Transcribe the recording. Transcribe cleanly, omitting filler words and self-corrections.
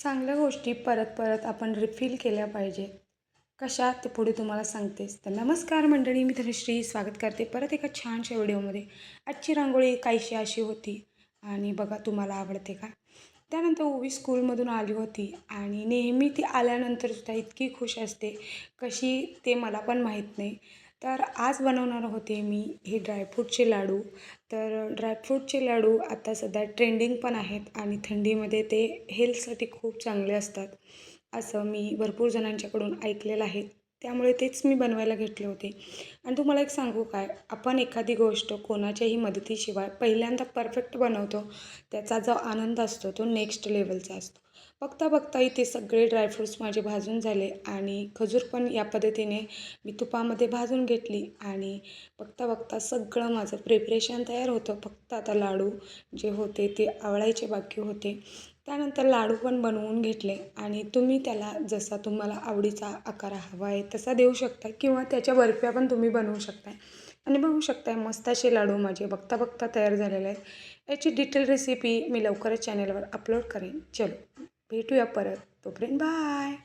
चांगल्या गोष्टी परत परत आपण रिफिल केल्या पाहिजे. कशा ते पुढे तुम्हाला सांगतेच. तर नमस्कार मंडळी, मी धनश्री स्वागत करते परत एका छानशा व्हिडिओमध्ये. आजची रांगोळी काहीशी अशी होती आणि बघा तुम्हाला आवडते का? त्यानंतर ओवी स्कूलमधून आली होती आणि नेहमी ती आल्यानंतर सुद्धा इतकी खुश असते, कशी ते मला पण माहीत नाही. तर आज बनवणार होते मी हे ड्रायफ्रूटचे लाडू. तर ड्रायफ्रूटचे लाडू आता सध्या ट्रेंडिंग पण आहेत आणि थंडीमध्ये ते हेल्थसाठी खूप चांगले असतात, असं मी भरपूर जणांच्याकडून ऐकलेलं आहे. त्यामुळे तेच मी बनवायला घेतले होते. आणि तुम्हाला एक सांगू काय, आपण एखादी गोष्ट कोणाच्याही मदतीशिवाय पहिल्यांदा परफेक्ट बनवतो, त्याचा जो आनंद असतो तो नेक्स्ट लेवलचा असतो. बघता बघता इथे सगळे ड्रायफ्रूट्स माझे भाजून झाले आणि खजूर पण या पद्धतीने मी तुपामध्ये भाजून घेतली आणि बघता बघता सगळं माझं प्रिपरेशन तयार होतं. फक्त आता लाडू जे होते ते आवळायचे बाकी होते. त्यानंतर लाडू पण बनवून घेतले आणि तुम्ही त्याला जसा तुम्हाला आवडीचा आकार हवा आहे तसा देऊ शकता किंवा त्याच्या बर्फ्या पण तुम्ही बनवू शकता. आणि बघू शकता मस्त असे लाडू माझे बघता बघता तयार झालेले आहेत. याची डिटेल रेसिपी मी लवकरच चॅनलवर अपलोड करेन. चलो भेटूया परत, तोपर्यंत बाय.